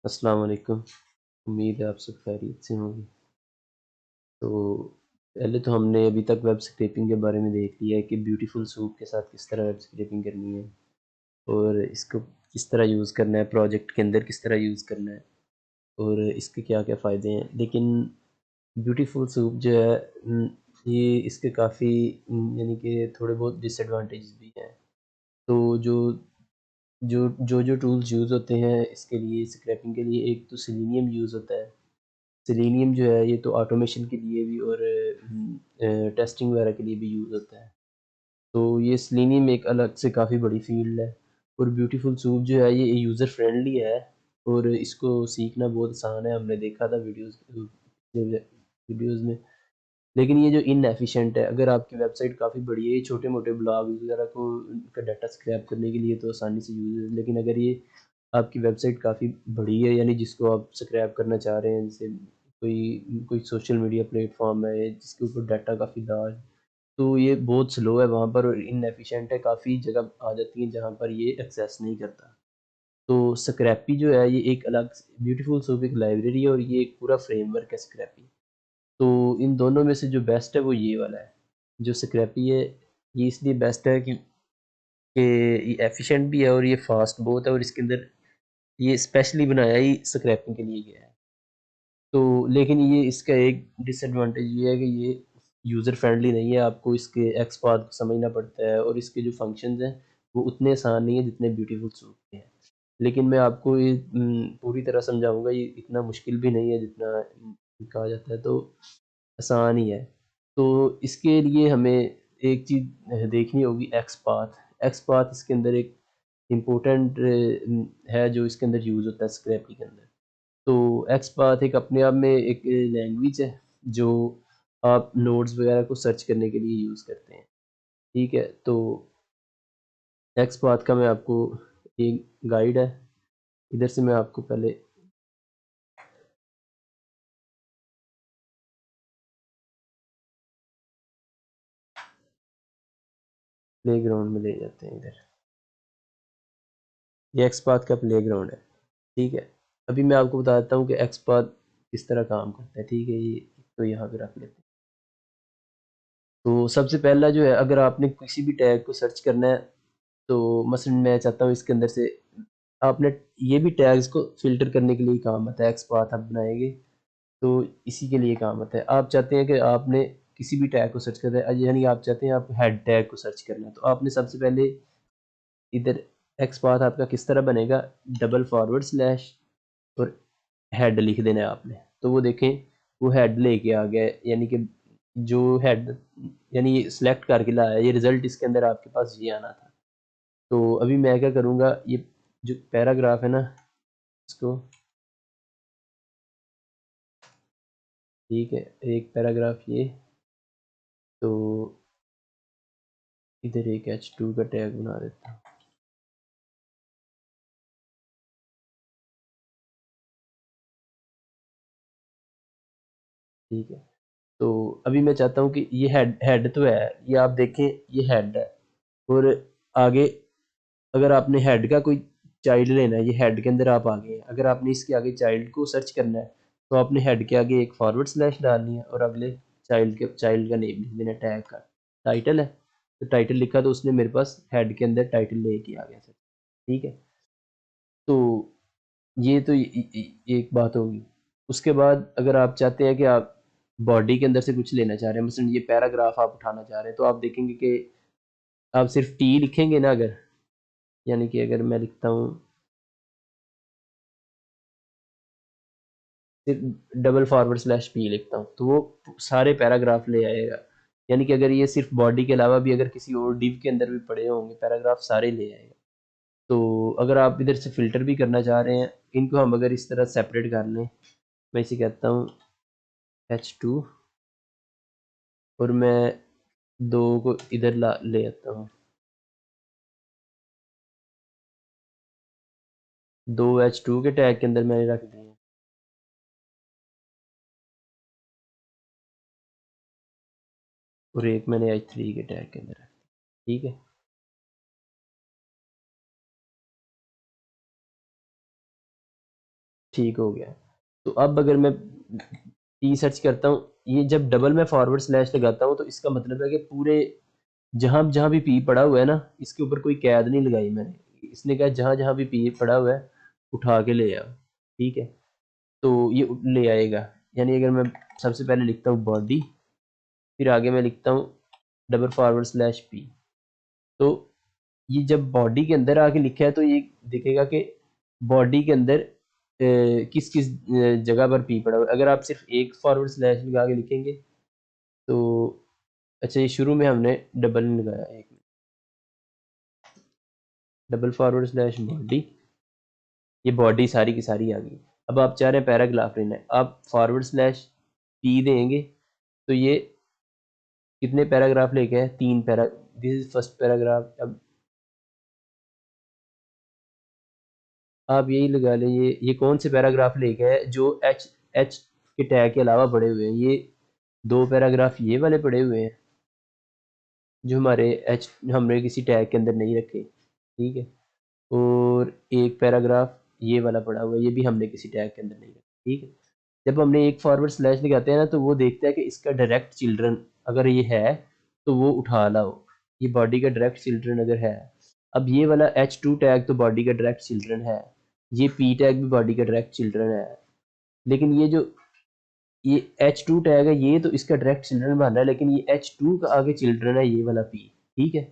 अस्सलाम वालेकुम। उम्मीद है आप सब खैरियत से होंगे। तो पहले तो हमने अभी तक वेब स्क्रैपिंग के बारे में देख लिया है कि ब्यूटीफुल सूप के साथ किस तरह वेब स्क्रैपिंग करनी है और इसको किस तरह यूज़ करना है, प्रोजेक्ट के अंदर किस तरह यूज़ करना है और इसके क्या-क्या फ़ायदे हैं। लेकिन ब्यूटीफुल सूप जो है ये इसके काफ़ी यानी कि थोड़े बहुत डिसएडवांटेजेस भी हैं। तो जो टूल्स यूज़ होते हैं इसके लिए स्क्रैपिंग के लिए, एक तो सेलेनियम यूज़ होता है। सेलेनियम जो है ये तो ऑटोमेशन के लिए भी और टेस्टिंग वगैरह के लिए भी यूज़ होता है। तो ये सेलेनियम एक अलग से काफ़ी बड़ी फ़ील्ड है और ब्यूटीफुल सूप जो है ये यूज़र फ्रेंडली है और इसको सीखना बहुत आसान है। हमने देखा था वीडियोज़ में। लेकिन ये जो इनएफिशिएंट है, अगर आपकी वेबसाइट काफ़ी बड़ी है, ये छोटे-मोटे ब्लॉग वगैरह को उनका डाटा स्क्रैप करने के लिए तो आसानी से यूज़ है। लेकिन अगर ये आपकी वेबसाइट काफ़ी बड़ी है, यानी जिसको आप स्क्रैप करना चाह रहे हैं, जैसे कोई कोई सोशल मीडिया प्लेटफ़ॉर्म है जिसके ऊपर डाटा काफ़ी लार्ज, तो ये बहुत स्लो है वहाँ पर और इनएफिशिएंट है, काफ़ी जगह आ जाती है जहाँ पर ये एक्सेस नहीं करता। तो स्क्रैपी जो है ये एक अलग ब्यूटीफुल सूप एक लाइब्रेरी है और ये एक पूरा फ्रेमवर्क है स्क्रैपी। तो इन दोनों में से जो बेस्ट है वो ये वाला है। जो स्क्रैपी है ये इसलिए बेस्ट है कि ये एफ़िशिएंट भी है और ये फ़ास्ट बहुत है और इसके अंदर ये स्पेशली बनाया ही स्क्रैपिंग के लिए गया है। तो लेकिन ये इसका एक डिसएडवांटेज ये है कि ये यूज़र फ्रेंडली नहीं है, आपको इसके एक्सपाथ को समझना पड़ता है और इसके जो फंक्शंस हैं वो उतने आसान नहीं है जितने ब्यूटीफुल सूट के हैं। लेकिन मैं आपको ये पूरी तरह समझाऊँगा, ये इतना मुश्किल भी नहीं है जितना कहा जाता है, तो आसान ही है। तो इसके लिए हमें एक चीज़ देखनी होगी एक्सपाथ। एक्सपाथ इसके अंदर एक इम्पोर्टेंट है जो इसके अंदर यूज़ होता है स्क्रैपी के अंदर। तो एक्सपाथ एक अपने आप में एक लैंग्वेज है जो आप नोड्स वगैरह को सर्च करने के लिए यूज़ करते हैं। ठीक है? तो एक्सपाथ का मैं आपको एक गाइड है, इधर से मैं आपको पहले प्लेग्राउंड में ले जाते हैं इधर। ये एक्सपाथ का प्लेग्राउंड है। ठीक है? अभी मैं आपको बता देता हूँ कि एक्सपाथ किस तरह काम करता है। ठीक है? ये तो यहाँ पे रख लेते हैं। तो सबसे पहला जो है, अगर आपने किसी भी टैग को सर्च करना है, तो मसलन मैं चाहता हूँ इसके अंदर से आपने ये भी टैग्स को फ़िल्टर करने के लिए काम आता है। एक्सपाथ आप बनाएँगे तो इसी के लिए काम आता है। आप चाहते हैं कि आपने किसी भी टैग को सर्च करना है, यानी आप चाहते हैं आप हेड टैग को सर्च करना है, तो आपने सबसे पहले इधर एक्सपाथ आपका किस तरह बनेगा, डबल फॉरवर्ड स्लैश और हेड लिख देना है आपने। तो वो देखें वो हेड लेके आ गया है, यानी कि जो हेड यानी ये सिलेक्ट करके लाया, ये रिज़ल्ट इसके अंदर आपके पास ये आना था। तो अभी मैं क्या करूँगा, ये जो पैराग्राफ है ना, इसको ठीक है, एक पैराग्राफ ये, तो इधर एक h2 का टैग बना देता हूँ। ठीक है, तो अभी मैं चाहता हूँ कि ये हेड हेड तो है, ये आप देखें ये हेड है और आगे अगर आपने हेड का कोई चाइल्ड लेना है, ये हेड के अंदर आप आ गए हैं, अगर आपने इसके आगे चाइल्ड को सर्च करना है तो आपने हेड के आगे एक फॉरवर्ड स्लैश डालनी है और अगले चाइल्ड का नेम लिख देना, टैग का टाइटल है, तो टाइटल लिखा तो उसने मेरे पास हेड के अंदर टाइटल लेके आ गया सर। ठीक है, तो ये तो एक बात होगी। उसके बाद अगर आप चाहते हैं कि आप बॉडी के अंदर से कुछ लेना चाह रहे हैं, मसलन ये पैराग्राफ आप उठाना चाह रहे हैं, तो आप देखेंगे कि आप सिर्फ टी लिखेंगे ना अगर, यानी कि अगर मैं लिखता हूँ सिर्फ डबल फॉरवर्ड स्लैश पी लिखता हूँ, तो वो सारे पैराग्राफ ले आएगा। यानी कि अगर ये सिर्फ बॉडी के अलावा भी अगर किसी और डिव के अंदर भी पड़े होंगे पैराग्राफ, सारे ले आएगा। तो अगर आप इधर से फ़िल्टर भी करना चाह रहे हैं, इनको हम अगर इस तरह सेपरेट कर लें, मैं इसे कहता हूँ H2 और मैं 2 को इधर ला ले आता हूँ। 2 H2 के टैग के अंदर मैंने रख दिए हैं और एक मैंने H3 के टैग के अंदर रख दिया। ठीक है? ठीक हो गया। तो अब अगर मैं पी सर्च करता हूँ, ये जब डबल में फॉरवर्ड स्लैश लगाता हूँ तो इसका मतलब है कि पूरे जहाँ जहाँ भी पी पड़ा हुआ है ना, इसके ऊपर कोई कैद नहीं लगाई मैंने। इसने कहा जहाँ जहाँ भी पी पड़ा हुआ है उठा के ले आओ, ठीक है। तो ये ले आएगा। यानी अगर मैं सबसे पहले लिखता हूँ बॉडी, फिर आगे मैं लिखता हूँ डबल फॉरवर्ड स्लैश पी, तो ये जब बॉडी के अंदर आके लिखा है तो ये दिखेगा कि बॉडी के अंदर किस किस जगह पर पी पड़ा हुआ है। अगर आप सिर्फ एक फॉरवर्ड स्लैश लगा के लिखेंगे तो अच्छा, ये शुरू में हमने डबल नहीं लगाया, एक डबल फॉरवर्ड स्लैश बॉडी, ये बॉडी सारी की सारी आ गई। अब आप चाह रहे हैं पैराग्राफ लेना है, आप फॉरवर्ड स्लैश पी देंगे तो ये कितने पैराग्राफ लेके है, 3 para, this is first paragraph. अब आप यही लगा लें, ये कौन से पैराग्राफ लेके है जो एच एच के टैग के अलावा पड़े हुए हैं। ये 2 पैराग्राफ ये वाले पड़े हुए हैं जो हमारे एच हमने किसी टैग के अंदर नहीं रखे, ठीक है। और एक पैराग्राफ ये वाला पड़ा हुआ है, ये भी हमने किसी टैग के अंदर नहीं रखा, ठीक है। जब हमने एक फॉरवर्ड स्लैश लगाते हैं ना तो वो देखता है कि इसका डायरेक्ट चिल्ड्रन अगर ये है तो वो उठा लाओ, ये बॉडी का डायरेक्ट चिल्ड्रन अगर है। अब ये वाला H2 टैग तो बॉडी का डायरेक्ट चिल्ड्रन है, ये P टैग भी बॉडी का डायरेक्ट चिल्ड्रन है, लेकिन ये जो ये H2 टैग है ये तो इसका डायरेक्ट चिल्ड्रन बन रहा है, लेकिन ये H2 का आगे चिल्ड्रन है ये वाला P, ठीक है।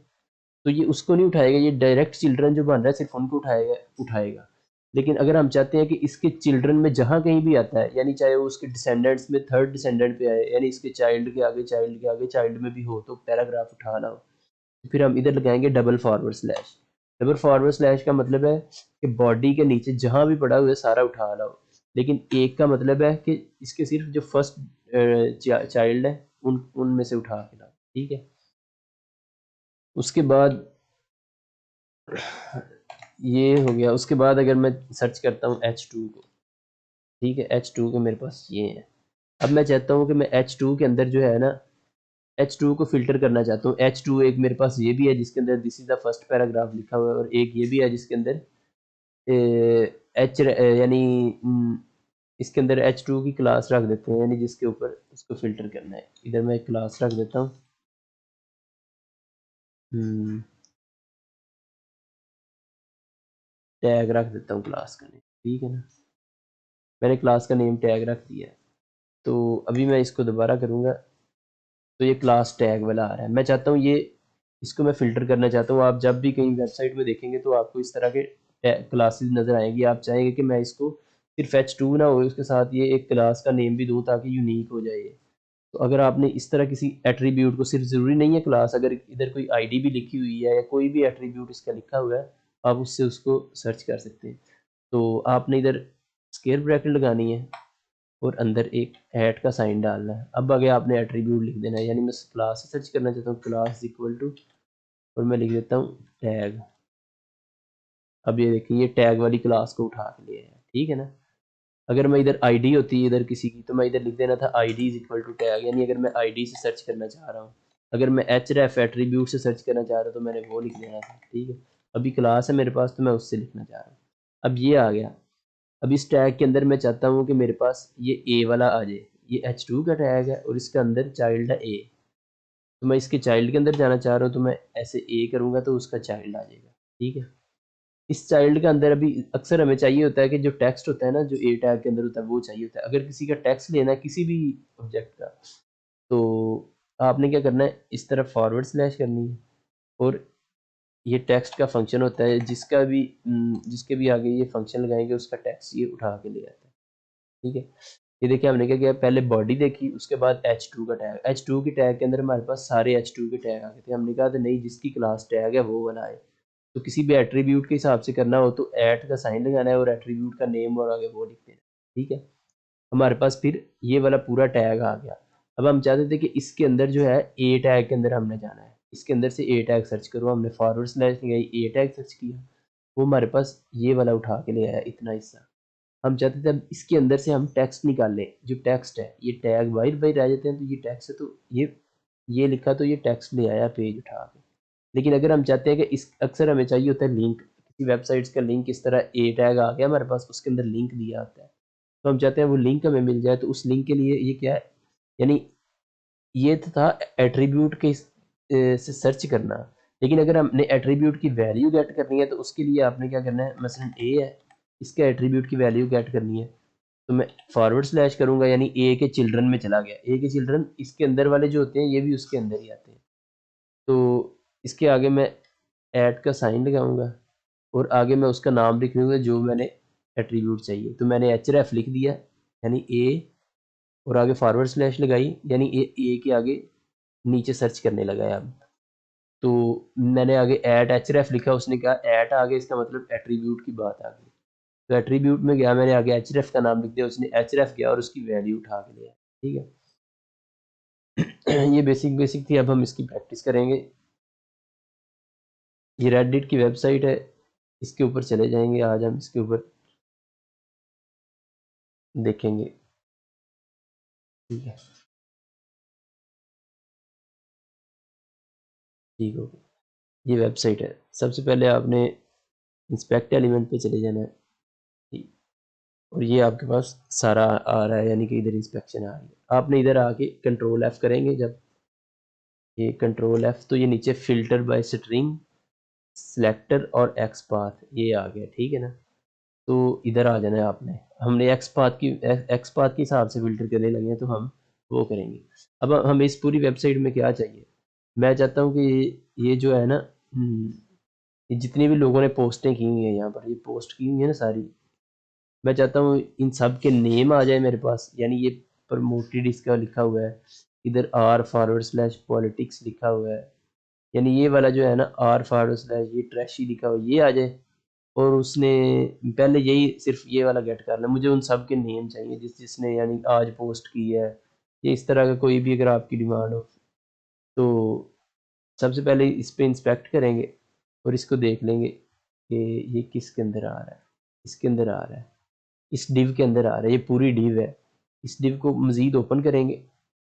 तो ये उसको नहीं उठाएगा, ये डायरेक्ट चिल्ड्रन जो बन रहा है सिर्फ उनको उठाएगा उठाएगा। लेकिन अगर हम चाहते हैं कि इसके चिल्ड्रन में जहाँ कहीं भी आता है, यानी चाहे वो उसके डिसेंडेंट्स में थर्ड डिसेंडेंट पे आए, यानी इसके चाइल्ड के आगे चाइल्ड के आगे चाइल्ड में भी हो तो पैराग्राफ उठाना हो, तो फिर हम इधर लगाएंगे double forward slash. Double forward slash का मतलब है कि बॉडी के नीचे जहाँ भी पड़ा हुआ है सारा उठा लाओ, लेकिन एक का मतलब है कि इसके सिर्फ जो फर्स्ट चाइल्ड है उनमें से उठा के लाओ, ठीक है। उसके बाद ये हो गया। उसके बाद अगर मैं सर्च करता हूँ H2 को, ठीक है, H2 के मेरे पास ये है। अब मैं चाहता हूँ कि मैं H2 के अंदर जो है ना, H2 को फिल्टर करना चाहता हूँ। H2 एक मेरे पास ये भी है जिसके अंदर this is the first paragraph लिखा हुआ है, और एक ये भी है जिसके अंदर एच यानी इसके अंदर H2 की क्लास रख देते हैं, यानी जिसके ऊपर उसको फिल्टर करना है। इधर मैं एक क्लास रख देता हूँ, टैग रख देता हूँ क्लास का नेम, ठीक है ना। मैंने क्लास का नेम टैग रख दिया है। तो अभी मैं इसको दोबारा करूँगा तो ये क्लास टैग वाला आ रहा है। मैं चाहता हूँ ये इसको मैं फ़िल्टर करना चाहता हूँ। आप जब भी कहीं वेबसाइट में देखेंगे तो आपको इस तरह के क्लासेस नज़र आएंगी। आप चाहेंगे कि मैं इसको सिर्फ H2 ना हो, उसके साथ ये एक क्लास का नेम भी दूँ ताकि यूनिक हो जाए। तो अगर आपने इस तरह किसी एट्रीब्यूट को, सिर्फ ज़रूरी नहीं है क्लास, अगर इधर कोई आईडी भी लिखी हुई है या कोई भी एट्रीब्यूट इसका लिखा हुआ है, आप उससे उसको सर्च कर सकते हैं। तो आपने इधर स्क्वायर ब्रैकेट लगानी है और अंदर एक ऐट का साइन डालना है। अब आगे आपने एट्रीब्यूट लिख देना है, यानी मैं क्लास से सर्च करना चाहता हूँ, क्लास इक्वल टू, और मैं लिख देता हूँ टैग। अब ये देखिए ये टैग वाली क्लास को उठा के लिया है, ठीक है ना। अगर मैं इधर आईडी होती है इधर किसी की, तो मैं इधर लिख देना था ID is equal to tag, यानी अगर मैं आईडी से सर्च करना चाह रहा हूँ। अगर मैं href एट्रीब्यूट से सर्च करना चाह रहा हूँ तो मैंने वो लिख देना था, ठीक है। अभी क्लास है मेरे पास तो मैं उससे लिखना चाह रहा हूँ। अब ये आ गया। अब इस टैग के अंदर मैं चाहता हूँ कि मेरे पास ये ए वाला आ जाए। ये H2 का टैग है और इसके अंदर चाइल्ड है ए, तो मैं इसके चाइल्ड के अंदर जाना चाह रहा हूँ, तो मैं ऐसे ए करूँगा तो उसका चाइल्ड आ जाएगा, ठीक है। इस चाइल्ड के अंदर अभी अक्सर हमें चाहिए होता है कि जो टेक्स्ट होता है ना, जो ए टैग के अंदर होता है वो चाहिए होता है। अगर किसी का टेक्स्ट लेना है किसी भी ऑब्जेक्ट का, तो आपने क्या करना है, इस तरफ फॉरवर्ड स्लैश करनी है, और ये टेक्स्ट का फंक्शन होता है जिसका भी जिसके भी आगे ये फंक्शन लगाएंगे उसका टेक्स्ट ये उठा के ले आता है, ठीक है। ये देखिए हमने क्या किया, पहले बॉडी देखी, उसके बाद H2 का टैग। H2 के टैग के अंदर हमारे पास सारे H2 के टैग आ गए थे। हमने कहा था नहीं, जिसकी क्लास टैग है वो वाला आए। तो किसी भी एट्रीब्यूट के हिसाब से करना हो तो ऐट का साइन लगाना है और एट्रीब्यूट का नेम और आगे वो लिख देना, ठीक है। हमारे पास फिर ये वाला पूरा टैग आ गया। अब हम चाहते थे कि इसके अंदर जो है ए टैग के अंदर हमने जाना है, इसके अंदर से ए टैग सर्च करो। हमने फॉरवर्ड स्लैश लगाई, ए टैग सर्च किया, वो हमारे पास ये वाला उठा के ले आया इतना हिस्सा। हम चाहते थे अब इसके अंदर से हम टेक्स्ट निकाल लें। जो टेक्स्ट है ये टैग वाइट बाई रह जाते हैं, तो ये टेक्स्ट है, तो ये लिखा तो ये टेक्स्ट ले आया पेज उठा के। लेकिन अगर हम चाहते हैं कि इस अक्सर हमें चाहिए होता है लिंक, किसी वेबसाइट्स का लिंक, इस तरह ए टैग आ गया हमारे पास, उसके अंदर लिंक दिया होता है, तो हम चाहते हैं वो लिंक हमें मिल जाए। तो उस लिंक के लिए ये क्या है, यानी ये तो था एट्रीब्यूट के से सर्च करना। लेकिन अगर हमने एट्रीब्यूट की वैल्यू गेट करनी है तो उसके लिए आपने क्या करना है, मसलन ए है, इसके एट्रीब्यूट की वैल्यू गेट करनी है, तो मैं फॉरवर्ड स्लैश करूंगा, यानी ए के चिल्ड्रन में चला गया। ए के चिल्ड्रन इसके अंदर वाले जो होते हैं ये भी उसके अंदर ही आते हैं। तो इसके आगे मैं ऐड का साइन लगाऊंगा और आगे मैं उसका नाम लिख दूंगा जो मैंने एट्रीब्यूट चाहिए। तो मैंने एच लिख दिया, यानी ए, और आगे फॉरवर्ड स्लैश लगाई, यानी ए के आगे नीचे सर्च करने लगा है अब। तो मैंने आगे एट एच लिखा, उसने कहा एट आ गया, इसका मतलब एट्रीब्यूट की बात आ गई। तो एट्रीब्यूट में गया, मैंने आगे एच का नाम लिख दिया, उसने एच गया और उसकी वैल्यू उठा के लिया। ठीक है। ये बेसिक बेसिक थी। अब हम इसकी प्रैक्टिस करेंगे। ये रेडिट की वेबसाइट है, इसके ऊपर चले जाएंगे। आज हम इसके ऊपर देखेंगे। ठीक है, ठीक हो गया। ये वेबसाइट है। सबसे पहले आपने इंस्पेक्ट एलिमेंट पे चले जाना है। ठीक। और ये आपके पास सारा आ रहा है, यानी कि इधर इंस्पेक्शन आ रही है। आपने इधर आके कंट्रोल एफ करेंगे, जब ये कंट्रोल एफ, तो ये नीचे फिल्टर बाय स्ट्रिंग, सिलेक्टर और एक्स पाथ ये आ गया। ठीक है ना। तो इधर आ जाना है आपने। हमने एक्स पाथ के हिसाब से फिल्टर करने लगे हैं, तो हम वो करेंगे। अब हमें इस पूरी वेबसाइट में क्या चाहिए, मैं चाहता हूँ कि ये जो है ना, ये जितनी भी लोगों ने पोस्टें की हुई हैं, यहाँ पर ये पोस्ट की हुई है ना सारी, मैं चाहता हूँ इन सब के नेम आ जाए मेरे पास। यानी ये प्रमोटेड इसका लिखा हुआ है, इधर आर फॉरवर्ड स्लैश पॉलिटिक्स लिखा हुआ है, यानी ये वाला जो है ना आर फॉरवर्ड स्लैश ये ट्रैशी लिखा हुआ है, ये आ जाए। और उसने पहले यही सिर्फ ये वाला गेट कर लिया। मुझे उन सब के नेम चाहिए जिसने यानी आज पोस्ट की है, ये इस तरह का कोई भी अगर आपकी डिमांड हो। तो सबसे पहले इस पे इंस्पेक्ट करेंगे और इसको देख लेंगे कि ये किसके अंदर आ रहा है। इसके अंदर आ रहा है, इस डिव के अंदर आ रहा है, ये पूरी डिव है। इस डिव को मज़ीद ओपन करेंगे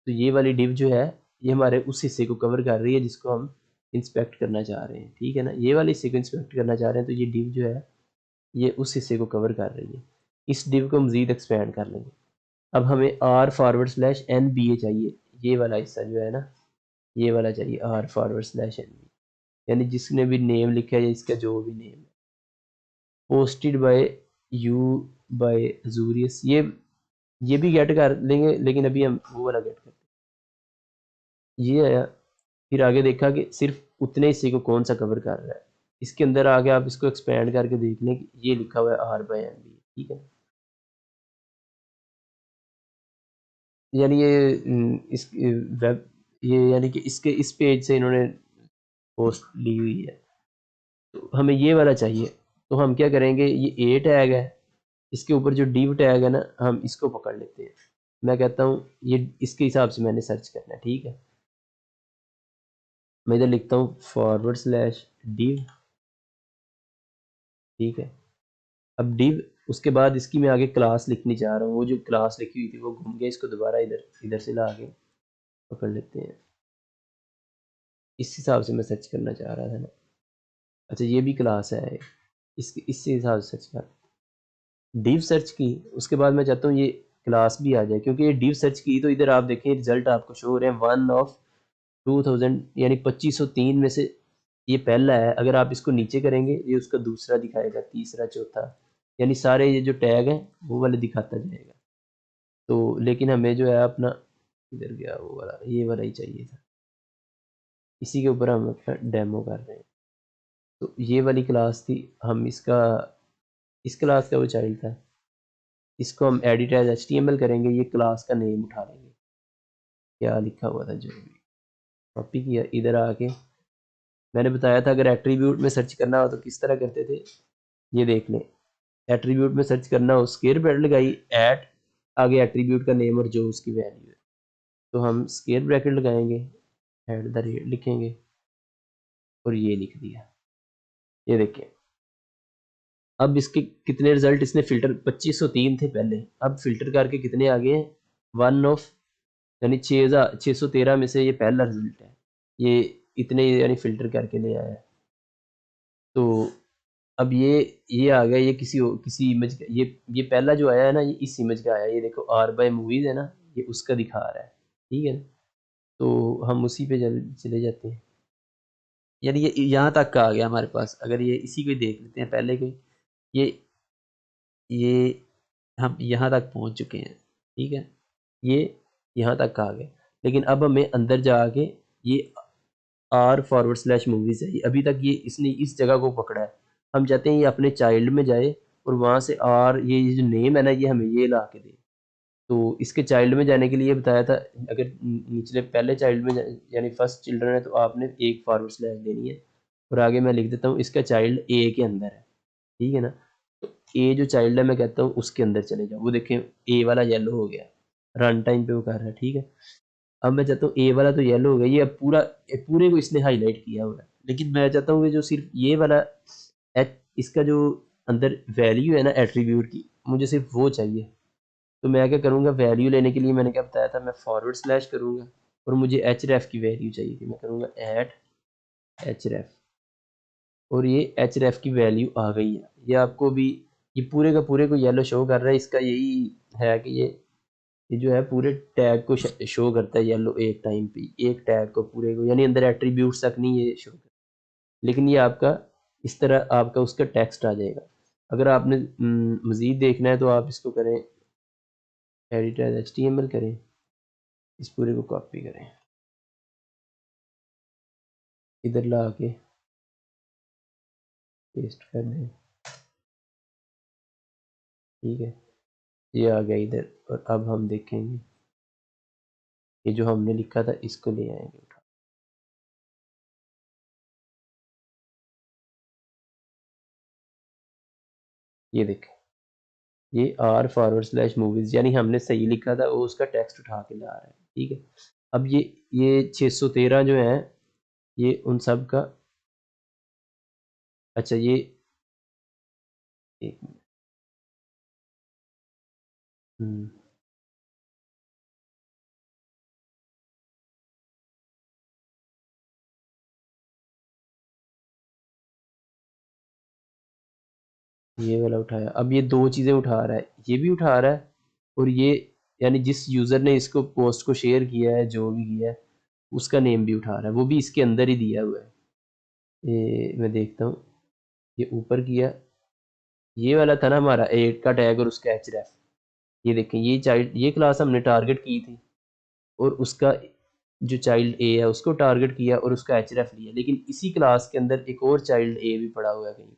तो ये वाली डिव जो है ये हमारे उस हिस्से को कवर कर रही है जिसको हम इंस्पेक्ट करना चाह रहे हैं। ठीक है ना। ये वाले हिस्से को इंस्पेक्ट करना चाह रहे हैं, तो ये डिव जो है ये उस हिस्से को कवर कर रही है। इस डिव को मज़ीद एक्सपेंड कर लेंगे। अब हमें R forward slash N B A चाहिए, ये वाला हिस्सा जो है ना, ये वाला चाहिए R forward slash N B, यानी जिसने भी नेम लिखा है या इसका जो भी नेम है। पोस्टेड बाय यू बाय जूरियस, ये भी गेट कर लेंगे, लेकिन अभी हम वो वाला गेट करते हैं। ये आया। फिर आगे देखा कि सिर्फ उतने हिस्से को कौन सा कवर कर रहा है। इसके अंदर आगे आप इसको एक्सपेंड करके देख लें कि ये लिखा हुआ है आर बाय एन बी। ठीक है। यानी ये इस वेब, ये यानी कि इसके इस पेज से इन्होंने पोस्ट ली हुई है। तो हमें ये वाला चाहिए। तो हम क्या करेंगे, ये ए टैग है, इसके ऊपर जो डिव टैग है ना, हम इसको पकड़ लेते हैं। मैं कहता हूँ ये इसके हिसाब से मैंने सर्च करना है। ठीक है। मैं इधर लिखता हूँ फॉरवर्ड स्लैश डिव। ठीक है। अब डिव, उसके बाद इसकी मैं आगे क्लास लिखनी चाह रहा हूँ। वो जो क्लास लिखी हुई थी वो घूम गया, इसको दोबारा इधर इधर से ला के पकड़ लेते हैं। इस हिसाब से मैं सर्च करना चाह रहा था ना। अच्छा, ये भी क्लास है, इससे हिसाब से सर्च कर डिव सर्च की। उसके बाद मैं चाहता हूँ ये क्लास भी आ जाए, क्योंकि ये डिव सर्च की तो इधर आप देखें रिजल्ट आपको शो हो रहे हैं 1/2000, यानी 2503 में से ये पहला है। अगर आप इसको नीचे करेंगे ये उसका दूसरा दिखाएगा, तीसरा, चौथा, यानी सारे ये जो टैग हैं वो वाले दिखाता जाएगा। तो लेकिन हमें जो है अपना, इधर गया वो वाला, ये वाला ही चाहिए था। इसी के ऊपर हम अपना डेमो कर रहे हैं। तो ये वाली क्लास थी, हम इसका, इस क्लास का वो चाइल्ड था, इसको हम एडिट एज HTML करेंगे। ये क्लास का नेम उठा लेंगे, क्या लिखा हुआ था जो भी कॉपी किया। इधर आके मैंने बताया था अगर एट्रीब्यूट में सर्च करना हो तो किस तरह करते थे, ये देख लें। एट्रीब्यूट में सर्च करना हो, स्केयर ब्रैकेट लगाई, एट, आगे एट्रीब्यूट का नेम और जो उसकी वैल्यू है, तो हम स्केयर ब्रैकेट लगाएंगे, @ लिखेंगे और ये लिख दिया। ये देखिए, अब इसके कितने रिजल्ट इसने फिल्टर, 2503 थे पहले, अब फिल्टर करके कितने आ गए हैं, 1 ऑफ, यानी 6613 में से ये पहला रिजल्ट है। ये इतने यानी फिल्टर करके ले आया है। तो अब ये आ गया, ये किसी इमेज का, ये पहला जो आया है ना, ये इस इमेज का आया है। ये देखो आर बाय मूवीज है ना, ये उसका दिखा रहा है, ठीक है ना। तो हम उसी पे चले जाते हैं। यानी ये यहाँ तक का आ गया हमारे पास। अगर ये इसी को ही देख लेते हैं पहले को, ये ये हम यहाँ तक पहुँच चुके हैं, ठीक है। ये यहाँ तक का आ गया, लेकिन अब हमें अंदर जाके ये आर फॉरवर्ड स्लैश मूवीज है, अभी तक ये इसने इस जगह को पकड़ा है। हम चाहते हैं ये अपने चाइल्ड में जाए और वहाँ से आर, ये जो नेम है ना, ये हमें ये ला के दे। तो इसके चाइल्ड में जाने के लिए बताया था, अगर निचले पहले चाइल्ड में यानी फर्स्ट चिल्ड्रन है, तो आपने एक फॉरवर्ड स्लैश देनी है। और आगे मैं लिख देता हूँ इसका चाइल्ड ए के अंदर है, ठीक है ना। तो ए जो चाइल्ड है, मैं कहता हूँ उसके अंदर चले जाओ। वो देखें ए वाला येलो हो गया, रन टाइम पे वो कर रहा है, ठीक है। अब मैं चाहता हूँ ए वाला तो येलो हो गया, ये अब पूरे को इसने हाईलाइट किया हुआ है। लेकिन मैं चाहता हूँ कि जो सिर्फ ये वाला इसका जो अंदर वैल्यू है ना एट्रीब्यूट की, मुझे सिर्फ वो चाहिए। तो मैं क्या करूँगा, वैल्यू लेने के लिए मैंने क्या बताया था, मैं फॉरवर्ड स्लैश करूँगा और मुझे एच रेफ की वैल्यू चाहिए थी। मैं करूँगा ऐट एच रेफ, और ये एच रेफ की वैल्यू आ गई है। ये आपको भी ये पूरे का पूरे को येलो शो कर रहा है। इसका यही है कि ये जो है पूरे टैग को शो करता है येलो एक टाइम पे, एक टैग को पूरे को, यानी अंदर एट्रीब्यूट्स तक नहीं ये शो करता। लेकिन ये आपका इस तरह आपका उसका टेक्स्ट आ जाएगा। अगर आपने मज़ीद देखना है तो आप इसको करें, एडिट एज एचटीएमएल करें, इस पूरे को कॉपी करें, इधर ला के पेस्ट कर दें, ठीक है। ये आ गया इधर, और अब हम देखेंगे ये जो हमने लिखा था इसको ले आएंगे उठा। ये देखें, ये आर फॉरवर्ड स्लैश मूवीज, यानी हमने सही लिखा था, वो उसका टेक्स्ट उठा के ला रहा है, ठीक है। अब ये 613 जो है, ये उन सब का, अच्छा ये एक मिनट, ये वाला उठाया। अब ये दो चीज़ें उठा रहा है, ये भी उठा रहा है, और ये यानी जिस यूज़र ने इसको पोस्ट को शेयर किया है, जो भी किया है, उसका नेम भी उठा रहा है, वो भी इसके अंदर ही दिया हुआ है। ये मैं देखता हूँ, ये ऊपर किया, ये वाला था ना हमारा एट का टैग और उसका एच रेफ। ये देखें, ये चाइल्ड, ये क्लास हमने टारगेट की थी, और उसका जो चाइल्ड ए है उसको टारगेट किया और उसका एच रेफ लिया। लेकिन इसी क्लास के अंदर एक और चाइल्ड ए भी पड़ा हुआ है कहीं,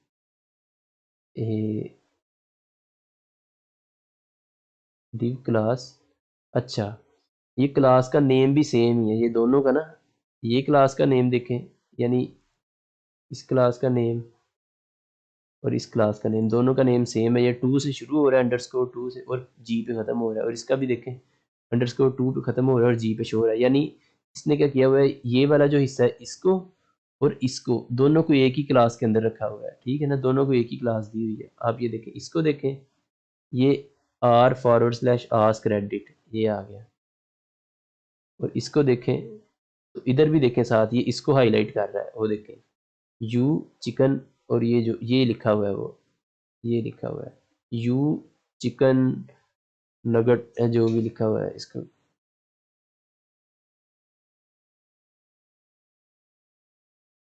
डिव क्लास, अच्छा, ये क्लास का नेम भी सेम ही है ये दोनों का ना। ये क्लास का नेम देखें, यानी इस क्लास का नेम और इस क्लास का नेम, दोनों का नेम सेम है। ये टू से शुरू हो रहा है, अंडरस्कोर टू से, और जी पे ख़त्म हो रहा है। और इसका भी देखें, अंडरस्कोर टू पे ख़त्म हो रहा है और जी पे शो हो रहा है। यानी इसने क्या किया हुआ है, ये वाला जो हिस्सा है इसको और इसको दोनों को एक ही क्लास के अंदर रखा हुआ है, ठीक है ना। दोनों को एक ही क्लास दी हुई है। आप ये देखें, इसको देखें, ये R forward slash ask credit, ये आ गया। और इसको देखें तो इधर भी देखें, साथ ये इसको हाईलाइट कर रहा है, वो देखें यू चिकन, और ये जो ये लिखा हुआ है, वो ये लिखा हुआ है यू चिकन नगट, जो भी लिखा हुआ है इसका,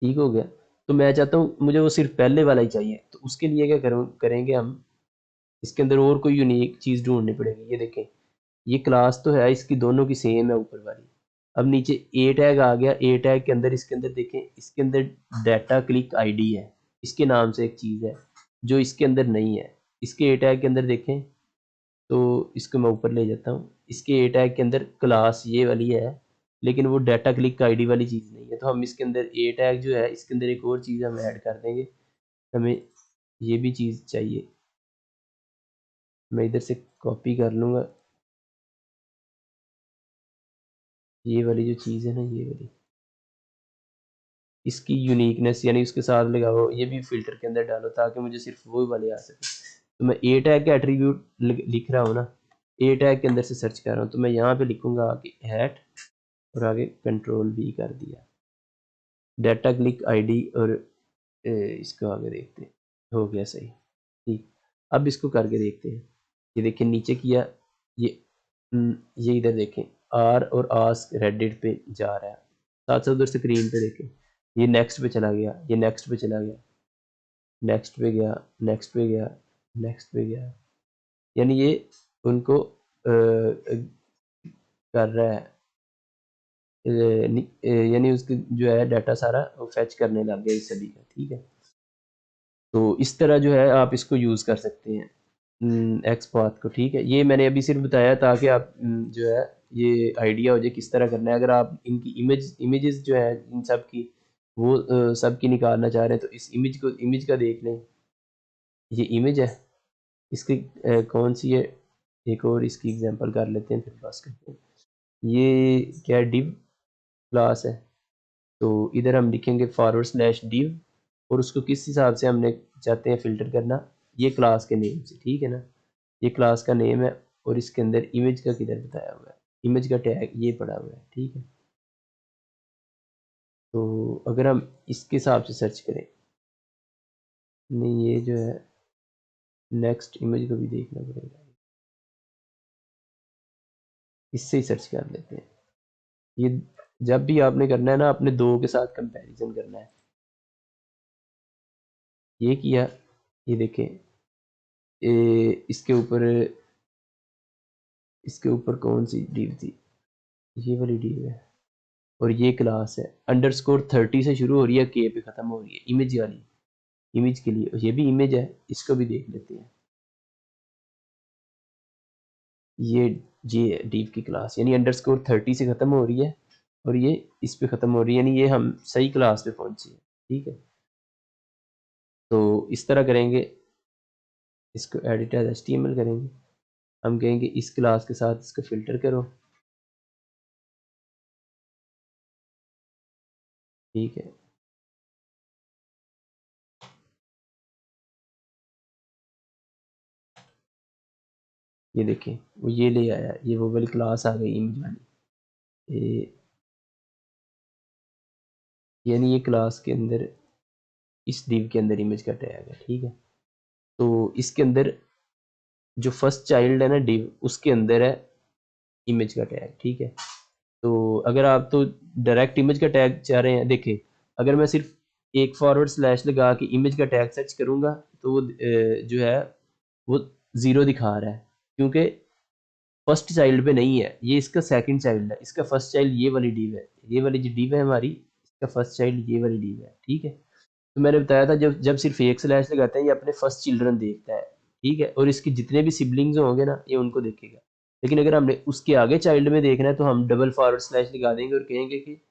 ठीक हो गया। तो मैं चाहता हूँ मुझे वो सिर्फ पहले वाला ही चाहिए, तो उसके लिए क्या करेंगे हम, इसके अंदर और कोई यूनिक चीज़ ढूंढनी पड़ेगी। ये देखें, ये क्लास तो है इसकी, दोनों की सेम है ऊपर वाली। अब नीचे ए टैग आ गया, ए टैग के अंदर, इसके अंदर देखें, इसके अंदर डाटा क्लिक आईडी है, इसके नाम से एक चीज़ है जो इसके अंदर नहीं है। इसके ए टैग के अंदर देखें, तो इसको मैं ऊपर ले जाता हूँ, इसके ए टैग के अंदर क्लास ये वाली है, लेकिन वो डाटा क्लिक आईडी वाली चीज़ नहीं है। तो हम इसके अंदर ए टैग जो है, इसके अंदर एक और चीज़ हम ऐड कर देंगे, हमें ये भी चीज़ चाहिए। मैं इधर से कॉपी कर लूँगा, ये वाली जो चीज़ है ना, ये वाली, इसकी यूनिकनेस यानी उसके साथ लगाओ, ये भी फिल्टर के अंदर डालो ताकि मुझे सिर्फ वो वाले आ सके। तो मैं ए टैग का एट्रीब्यूट लिख रहा हूँ ना, ए टैग के अंदर से सर्च कर रहा हूँ, तो मैं यहाँ पे लिखूंगा आगे हैट, और आगे कंट्रोल भी कर दिया, डाटा क्लिक आईडी, और इसको आगे देखते हैं, हो गया सही, ठीक। अब इसको करके देखते हैं। ये देखिए नीचे किया, ये ये इधर देखें, आर और आस्क रेडिट पे जा रहा है, साथ साथ उधर स्क्रीन पे देखें, ये नेक्स्ट पे चला गया, ये नेक्स्ट पे चला गया, नेक्स्ट पे गया, नेक्स्ट पे गया, नेक्स्ट पे गया, यानी ये उनको कर रहा है, यानी उसकी जो है डाटा सारा वो फेच करने लग गया इस सभी का, ठीक है। तो इस तरह जो है आप इसको यूज़ कर सकते हैं एक्स पाथ को, ठीक है। ये मैंने अभी सिर्फ बताया ताकि आप जो है ये आइडिया हो जाए किस तरह करना है। अगर आप इनकी इमेजेस जो है इन सब की, वो सब की निकालना चाह रहे हैं, तो इस इमेज का देख लें। ये इमेज है, इसकी कौन सी है, एक और इसकी एग्जांपल कर लेते हैं, फिर पास करते हैं। ये क्या डिव क्लास है, तो इधर हम लिखेंगे फॉरवर्ड स्लैश डिव, और उसको किस हिसाब से हमने चाहते हैं फ़िल्टर करना, ये क्लास के नेम से, ठीक है ना। ये क्लास का नेम है, और इसके अंदर इमेज का किधर बताया हुआ है, इमेज का टैग ये पड़ा हुआ है, ठीक है। तो अगर हम इसके हिसाब से सर्च करें, नहीं ये जो है नेक्स्ट इमेज को भी देखना पड़ेगा, इससे ही सर्च कर लेते हैं। ये जब भी आपने करना है ना, अपने दो के साथ कंपैरिजन करना है। ये किया, ये देखें, इसके ऊपर, इसके ऊपर कौन सी डिव थी, ये वाली डिव है, और ये क्लास है अंडरस्कोर 30 से शुरू हो रही है, के पे ख़त्म हो रही है, इमेज वाली, इमेज के लिए। ये भी इमेज है, इसको भी देख लेते हैं। ये ये डिव की क्लास, यानी अंडरस्कोर 30 से ख़त्म हो रही है, और ये इस पे ख़त्म हो रही है, यानी ये हम सही क्लास पे पहुंचे हैं, ठीक है। तो इस तरह करेंगे, इसको एडिट एज HTML करेंगे, हम कहेंगे इस क्लास के साथ इसको फ़िल्टर करो, ठीक है। ये देखें, वो ये ले आया, ये वो वाली क्लास आ गई इमेज वाली, यानी ये क्लास के अंदर, इस डिव के अंदर इमेज का टैग है, ठीक है। तो इसके अंदर जो फर्स्ट चाइल्ड है ना डिव, उसके अंदर है इमेज का टैग, ठीक है। तो अगर आप तो डायरेक्ट इमेज का टैग चाह रहे हैं, देखें, अगर मैं सिर्फ एक फॉरवर्ड स्लैश लगा के इमेज का टैग सर्च करूंगा, तो वो जो है वो ज़ीरो दिखा रहा है, क्योंकि फर्स्ट चाइल्ड पे नहीं है, ये इसका सेकंड चाइल्ड है, इसका फर्स्ट चाइल्ड ये वाली डिव है, ये वाली जो डिव है हमारी, इसका फर्स्ट चाइल्ड ये वाली डिव है, ठीक है। तो मैंने बताया था, जब जब सिर्फ एक स्लैश लगाते हैं ये अपने फर्स्ट चिल्ड्रन देखता है, ठीक है, और इसके जितने भी सिबलिंग्स होंगे ना ये उनको देखेगा। लेकिन अगर हमने उसके आगे चाइल्ड में देखना है, तो हम डबल फॉरवर्ड स्लैश लगा देंगे और कहेंगे कि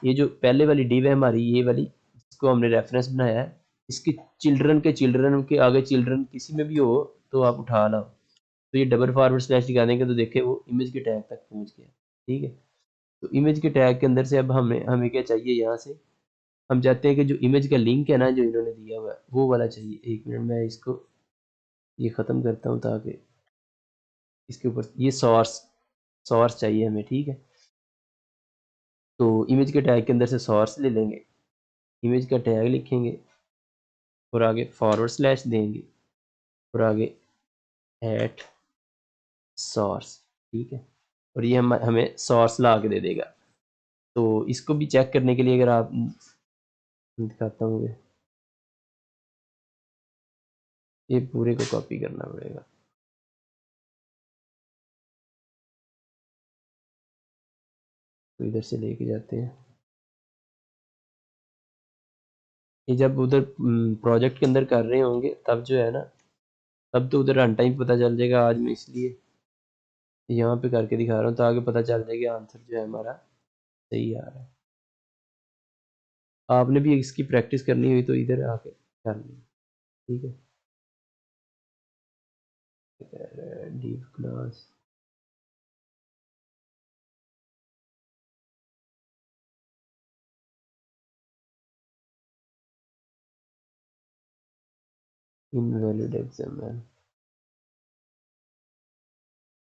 ये जो पहले वाली डिव है हमारी, ये वाली जिसको हमने रेफरेंस बनाया है, इसके चिल्ड्रन के आगे चिल्ड्रन किसी में भी हो तो आप उठा लाओ। तो ये डबल फॉरवर्ड स्लैश लगा देंगे, तो देखे वो इमेज के टैग तक पहुंच गया, ठीक है। तो इमेज के टैग के अंदर से अब हमें हमें क्या चाहिए, यहाँ से हम चाहते हैं कि जो इमेज का लिंक है ना जो इन्होंने दिया हुआ है, वो वाला चाहिए। एक मिनट, मैं इसको ये ख़त्म करता हूँ, ताकि इसके ऊपर ये सोर्स सोर्स चाहिए हमें, ठीक है। तो इमेज के टैग के अंदर से सोर्स ले लेंगे, इमेज का टैग लिखेंगे, और आगे फॉरवर्ड स्लैश देंगे, और आगे एट सोर्स, ठीक है। और ये हमें सोर्स ला के दे देगा। तो इसको भी चेक करने के लिए अगर आप, दिखाता हूँ, ये पूरे को कॉपी करना पड़ेगा, तो इधर से लेके जाते हैं। ये जब उधर प्रोजेक्ट के अंदर कर रहे होंगे तब जो है ना, तब तो उधर रन टाइम पता चल जाएगा। आज मैं इसलिए यहाँ पे करके दिखा रहा हूँ, ताकि पता चल जाएगा आंसर जो है हमारा सही आ रहा है। आपने भी इसकी प्रैक्टिस करनी हुई तो इधर आके कर ली, ठीक है। डीप क्लास, इनवैलिड एग्जाम्पल,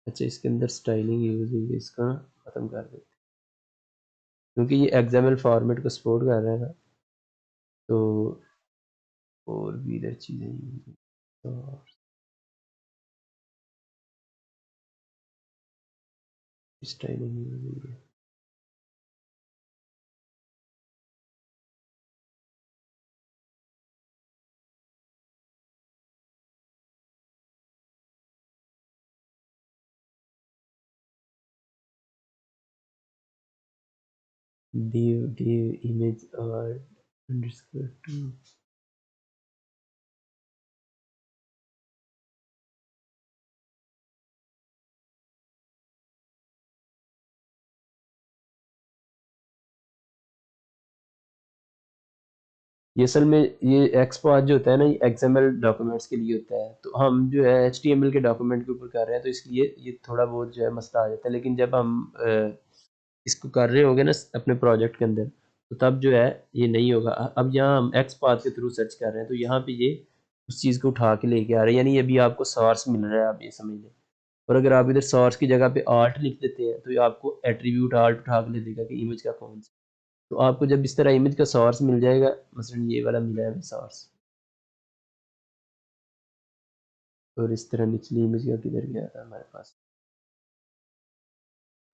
अच्छा इसके अंदर स्टाइलिंग यूज हुई है, इसका ख़त्म कर देते, क्योंकि ये एक्सएमएल फॉर्मेट को सपोर्ट कर रहा है ना, तो और भी इधर चीज़ें तो styling div image or underscore to ये असल में ये एक्सपाथ जो होता है ना ये एक्सएमएल डॉक्यूमेंट्स के लिए होता है, तो हम जो है एचटीएमएल के डॉक्यूमेंट के ऊपर कर रहे हैं तो इसलिए ये थोड़ा बहुत जो है मसला आ जाता है। लेकिन जब हम इसको कर रहे होंगे ना अपने प्रोजेक्ट के अंदर तो तब जो है ये नहीं होगा। अब यहाँ हम एक्सपाथ के थ्रू सर्च कर रहे हैं तो यहाँ पे ये उस चीज़ को उठा के लेके आ रहे हैं, यानी अभी आपको सोर्स मिल रहा है, आप ये समझ लें। और अगर आप इधर सोर्स की जगह पे आर्ट लिख देते हैं तो ये आपको एट्रीब्यूट आर्ट उठा के ले देगा कि इमेज का कौन सा। तो आपको जब इस तरह इमेज का सोर्स मिल जाएगा, मसलन ये वाला मिला है सोर्स, और इस तरह निचली इमेज का किधर गया था हमारे पास,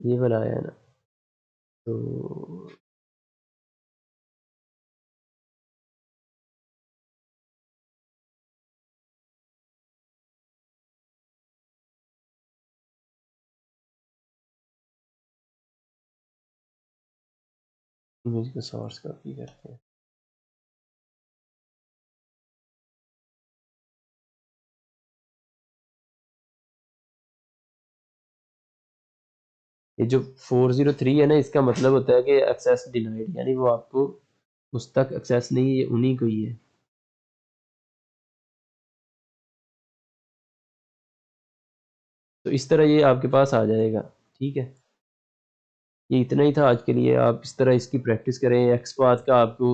ये वाला आया ना, तो इमेज का सोर्स कॉपी करते हैं। ये जो 403 है ना, इसका मतलब होता है कि एक्सेस डिनाइड, यानी वो आपको उस तक एक्सेस नहीं है, उन्हीं को ही है। तो इस तरह ये आपके पास आ जाएगा। ठीक है, ये इतना ही था आज के लिए। आप इस तरह इसकी प्रैक्टिस करें, एक्सपाथ का आपको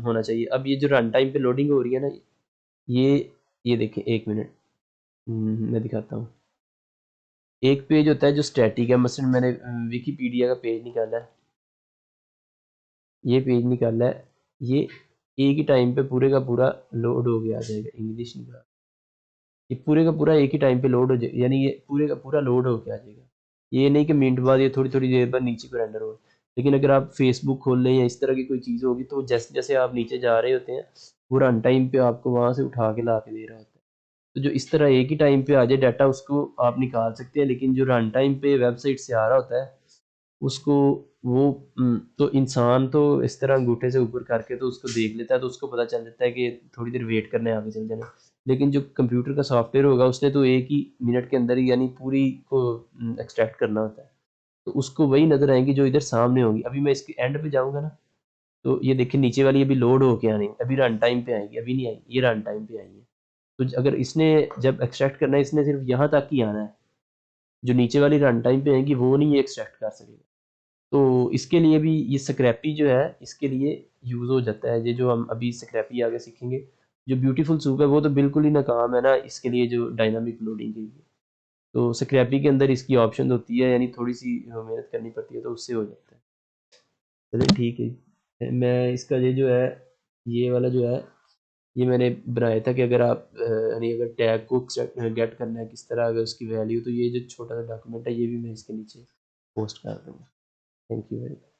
होना चाहिए। अब ये जो रन टाइम पे लोडिंग हो रही है ना, ये ये देखें, एक मिनट, मैं दिखाता हूँ। एक पेज होता है जो स्टैटिक है, मसलन मैंने विकीपीडिया का पेज निकाला है, ये पेज निकाला है, ये एक ही टाइम पे पूरे का पूरा लोड हो गया आ जाएगा। इंग्लिश निकाल, ये पूरे का पूरा एक ही टाइम पे लोड हो जाए, यानी ये पूरे का पूरा लोड होके आ जाएगा। ये नहीं कि मिनट बाद, ये थोड़ी थोड़ी देर बाद नीचे को रेंडर हो। लेकिन अगर आप फेसबुक खोल लें या इस तरह की कोई चीज़ होगी तो जैसे जैसे आप नीचे जा रहे होते हैं पूरा अन टाइम पे आपको वहाँ से उठा के ला के दे रहा होता है। तो जो इस तरह एक ही टाइम पे आ जाए डाटा, उसको आप निकाल सकते हैं। लेकिन जो रन टाइम पे वेबसाइट से आ रहा होता है उसको, वो तो इंसान तो इस तरह अंगूठे से ऊपर करके तो उसको देख लेता है, तो उसको पता चल जाता है कि थोड़ी देर वेट करने आगे चल जाना। लेकिन जो कंप्यूटर का सॉफ्टवेयर होगा उसने तो एक ही मिनट के अंदर ही यानी पूरी को एक्सट्रैक्ट करना होता है। तो उसको वही नज़र आएंगी जो इधर सामने होंगी। अभी मैं इसके एंड पे जाऊंगा ना, तो ये देखिए नीचे वाली अभी लोड होके आनी है, अभी रन टाइम पे आएगी, अभी नहीं आएगी, ये रन टाइम पे आई है। तो अगर इसने जब एक्सट्रैक्ट करना है, इसने सिर्फ यहाँ तक ही आना है, जो नीचे वाली रन टाइम पे आएंगी वो नहीं ये एक्सट्रैक्ट कर सकेगा। तो इसके लिए भी ये स्क्रैपी जो है इसके लिए यूज़ हो जाता है। ये जो हम अभी स्क्रैपी आगे सीखेंगे, जो ब्यूटीफुल सूप है वो तो बिल्कुल ही नाकाम है ना इसके लिए, जो डायनामिक लोडिंग के लिए। तो स्क्रैपी के अंदर इसकी ऑप्शन होती है, यानी थोड़ी सी मेहनत करनी पड़ती है, तो उससे हो जाता है। चलिए ठीक है, मैं इसका ये जो है, ये वाला जो है, ये मैंने बनाया था कि अगर आप यानी अगर टैग को गेट करना है किस तरह, अगर उसकी वैल्यू, तो ये जो छोटा सा डॉक्यूमेंट है ये भी मैं इसके नीचे पोस्ट कर दूँगा। Thank you very much.